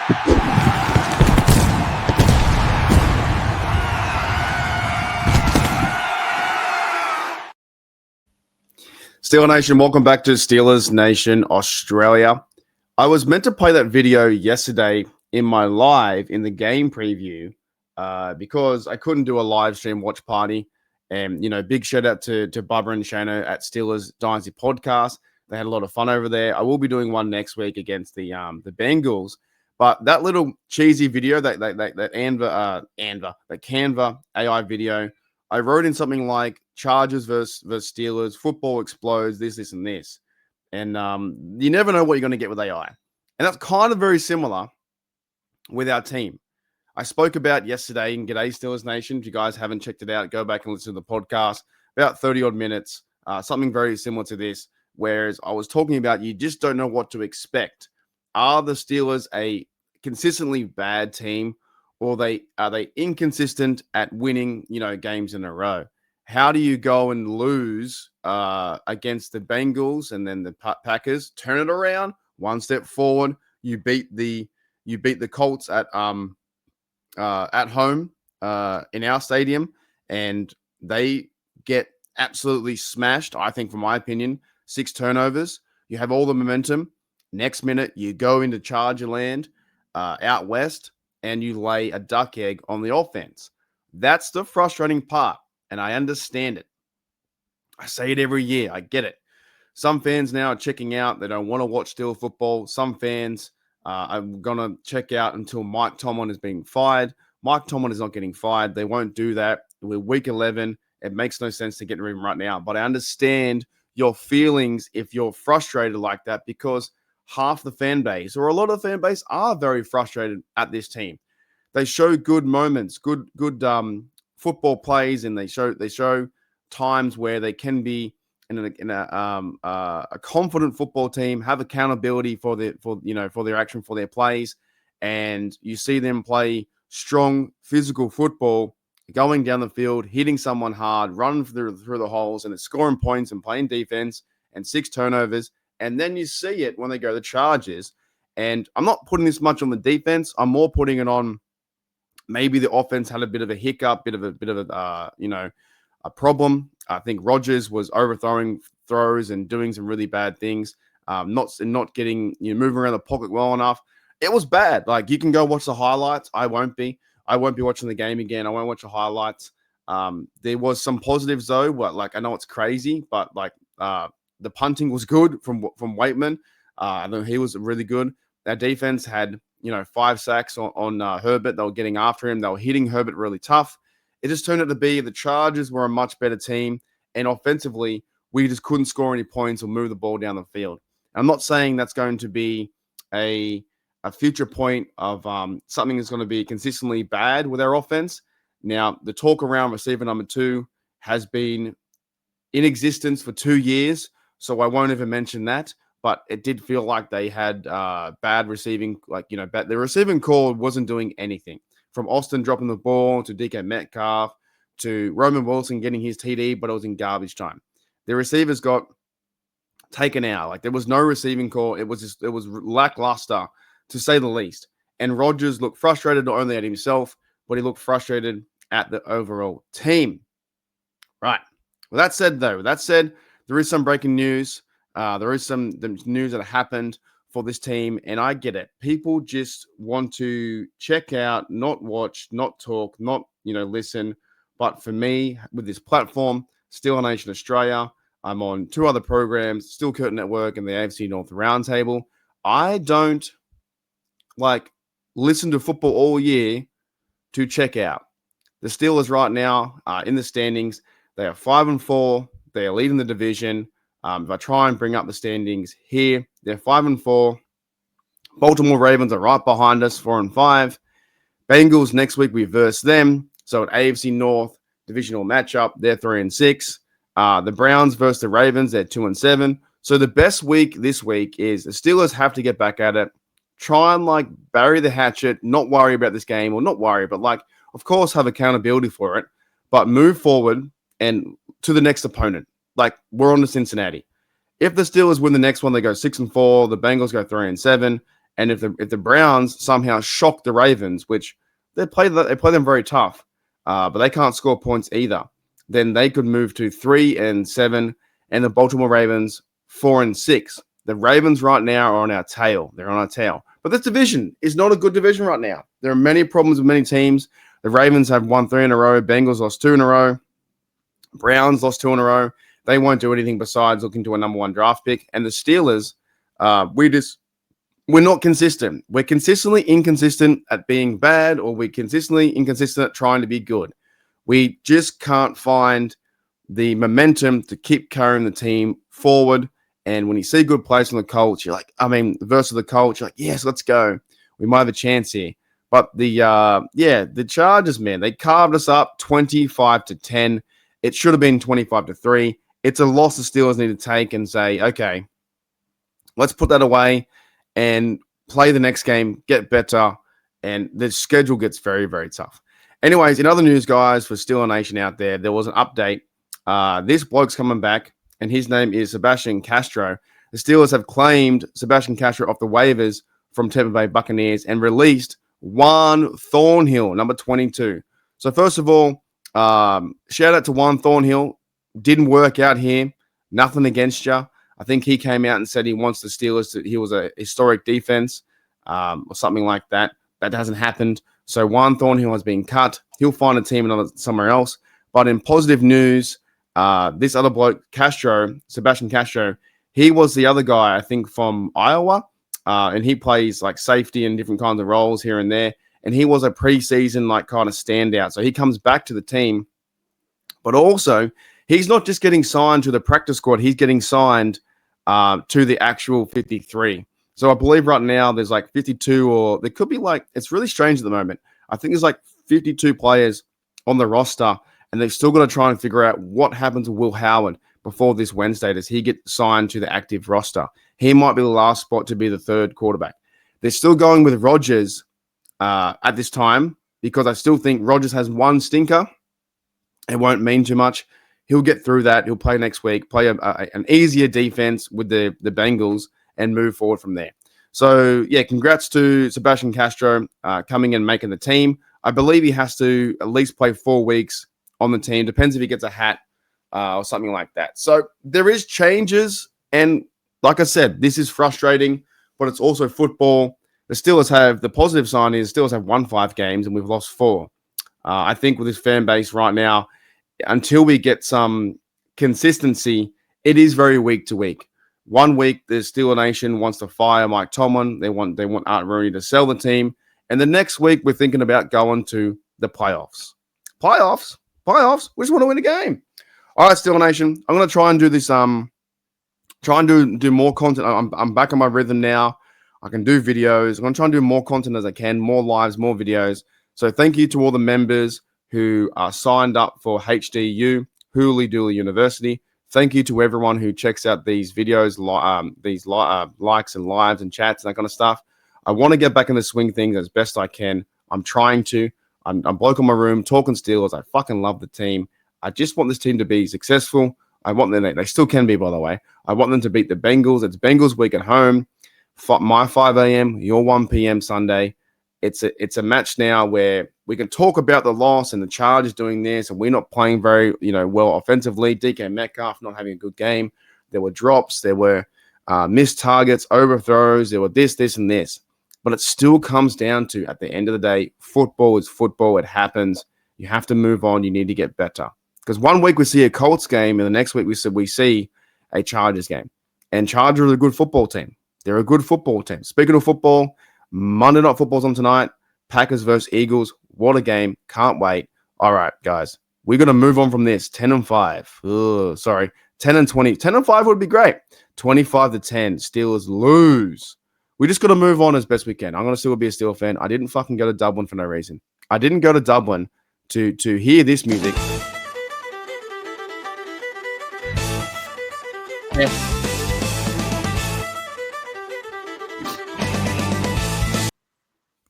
Steeler Nation, welcome back to Steelers Nation Australia. I was meant to play that video yesterday in my live in the game preview because I couldn't do a live stream watch party. And, big shout out to Bubba and Shano at Steelers Dynasty Podcast. They had a lot of fun over there. I will be doing one next week against the Bengals. But that little cheesy video, that Canva AI video, I wrote in something like Chargers versus Steelers, football explodes, this, and this. And you never know what you're going to get with AI. And that's kind of very similar with our team. I spoke about yesterday in G'day Steelers Nation. If you guys haven't checked it out, go back and listen to the podcast. About 30-odd minutes, something very similar to this, whereas I was talking about you just don't know what to expect. Are the Steelers a consistently bad team, or are they inconsistent at winning, games in a row? How do you go and lose against the Bengals and then the Packers? Turn it around, one step forward. You beat the Colts at home in our stadium, and they get absolutely smashed. I think, from my opinion, 6 turnovers. You have all the momentum. Next minute, you go into Charger land out west, and you lay a duck egg on the offense. That's the frustrating part, and I understand it. I say it every year. I get it. Some fans now are checking out. They don't want to watch Steelers football. Some fans are going to check out until Mike Tomlin is being fired. Mike Tomlin is not getting fired. They won't do that. We're week 11. It makes no sense to get rid of him right now. But I understand your feelings if you're frustrated like that, because half the fan base, or a lot of the fan base, are very frustrated at this team. They show good moments, good football plays, and they show times where they can be in a confident football team, have accountability for their action, for their plays, and you see them play strong physical football, going down the field, hitting someone hard, running through the holes, and they're scoring points and playing defense, and 6 turnovers. And then you see it when they go to the Chargers. And I'm not putting this much on the defense. I'm more putting it on maybe the offense had a bit of a hiccup, bit of a problem. I think Rodgers was overthrowing throws and doing some really bad things, not getting moving around the pocket well enough. It was bad. Like, you can go watch the highlights. I won't be watching the game again. I won't watch the highlights. There was some positives though. But I know it's crazy, but the punting was good from Waitman. I know he was really good. Our defense had 5 sacks on Herbert. They were getting after him. They were hitting Herbert really tough. It just turned out to be the Chargers were a much better team, and offensively, we just couldn't score any points or move the ball down the field. And I'm not saying that's going to be a future point of something that's going to be consistently bad with our offense. Now, the talk around receiver number 2 has been in existence for 2 years, so I won't even mention that. But it did feel like they had bad receiving, the receiving core wasn't doing anything. From Austin dropping the ball to DK Metcalf to Roman Wilson getting his TD, but it was in garbage time. The receivers got taken out. There was no receiving core. It was lackluster, to say the least. And Rodgers looked frustrated not only at himself, but he looked frustrated at the overall team. Right. With that said, there is some breaking news. There is some news that happened for this team, and I get it. People just want to check out, not watch, not talk, not listen. But for me, with this platform, Steeler Nation Australia, I'm on 2 other programs, Steel Curtain Network and the AFC North Roundtable. I don't listen to football all year to check out. The Steelers right now are in the standings. They are 5-4. They are leading the division. If I try and bring up the standings here, they're 5-4. Baltimore Ravens are right behind us, 4-5. Bengals next week, we verse them. So at AFC North divisional matchup, they're 3-6. The Browns versus the Ravens, they're 2-7. So the best week this week is the Steelers have to get back at it. Try and bury the hatchet, not worry about this game, or not worry, but of course have accountability for it, but move forward and to the next opponent. We're on to Cincinnati. If the Steelers win the next one, they go 6-4. The Bengals go 3-7, And if the Browns somehow shock the Ravens, which they play them very tough, but they can't score points either, then they could move to 3-7, and the Baltimore Ravens 4-6. The Ravens right now are on our tail. They're on our tail. But this division is not a good division right now. There are many problems with many teams. The Ravens have won 3 in a row. Bengals lost 2 in a row. Browns lost 2 in a row. They won't do anything besides looking to a number 1 draft pick. And the Steelers, we're not consistent. We're consistently inconsistent at being bad, or we're consistently inconsistent at trying to be good. We just can't find the momentum to keep carrying the team forward. And when you see good plays from the Colts, you're like, versus the Colts, you're like, yes, let's go. We might have a chance here. But the Chargers, man, they carved us up 25-10. It should have been 25-3. It's a loss the Steelers need to take and say, okay, let's put that away and play the next game, get better, and the schedule gets very, very tough. Anyways, in other news, guys, for Steeler Nation out there, there was an update. This bloke's coming back, and his name is Sebastian Castro. The Steelers have claimed Sebastian Castro off the waivers from Tampa Bay Buccaneers and released Juan Thornhill, number 22. So first of all, shout out to Juan Thornhill. Didn't work out here. Nothing against you. I think he came out and said he wants the Steelers to, he was a historic defense or something like that. That hasn't happened. So Juan Thornhill has been cut. He'll find a team somewhere else. But in positive news, this other bloke, Sebastian Castro, he was the other guy, I think, from Iowa. And he plays like safety and different kinds of roles here and there. And he was a preseason like kind of standout. So he comes back to the team. But also, he's not just getting signed to the practice squad. He's getting signed to the actual 53. So I believe right now there's like 52, or there could be like, it's really strange at the moment. I think there's like 52 players on the roster, and they've still got to try and figure out what happens to Will Howard before this Wednesday. Does he get signed to the active roster? He might be the last spot to be the third quarterback. They're still going with Rodgers at this time because I still think Rodgers has one stinker. It won't mean too much. He'll get through that. He'll play next week, play an easier defense with the Bengals, and move forward from there. So, yeah, congrats to Sebastian Castro coming and making the team. I believe he has to at least play 4 weeks on the team. Depends if he gets a hat or something like that. So there is changes. And like I said, this is frustrating, but it's also football. The Steelers have, the positive sign is Steelers have won 5 games and we've lost 4. I think with this fan base right now, until we get some consistency, it is very week to week. 1 week, the Steeler Nation wants to fire Mike Tomlin. They want Art Rooney to sell the team. And the next week, we're thinking about going to the playoffs. Playoffs? We just want to win a game. All right, Steeler Nation, I'm going to try and do this. Try and do more content. I'm back on my rhythm now. I can do videos. I'm going to try and do more content as I can, more lives, more videos. So thank you to all the members who are signed up for HDU, Hooley Dooley University. Thank you to everyone who checks out these videos, likes and lives and chats and that kind of stuff. I want to get back in the swing things as best I can. I'm trying to. I'm bloke in my room talking Steelers. I fucking love the team. I just want this team to be successful. I want them. They still can be, by the way. I want them to beat the Bengals. It's Bengals week at home. My 5 a.m., your 1 p.m. Sunday. It's a match now where we can talk about the loss and the Chargers doing this, and we're not playing very well offensively. DK Metcalf not having a good game. There were drops. There were missed targets, overthrows. There were this, and this. But it still comes down to, at the end of the day, football is football. It happens. You have to move on. You need to get better. Because 1 week we see a Colts game, and the next week we see a Chargers game. And Chargers are a good football team. They're a good football team. Speaking of football, Monday Night Football's on tonight. Packers versus Eagles. What a game. Can't wait. All right, guys. We're going to move on from this. 10-5. 10-20. 10-5 would be great. 25-10. Steelers lose. We just got to move on as best we can. I'm going to still be a Steelers fan. I didn't fucking go to Dublin for no reason. I didn't go to Dublin to hear this music. Yeah.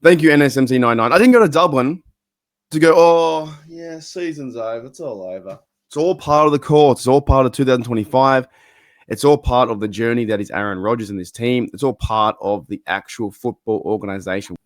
Thank you, NSMC99. I didn't go to Dublin to go, oh, yeah, season's over. It's all over. It's all part of the course. It's all part of 2025. It's all part of the journey that is Aaron Rodgers and this team. It's all part of the actual football organization.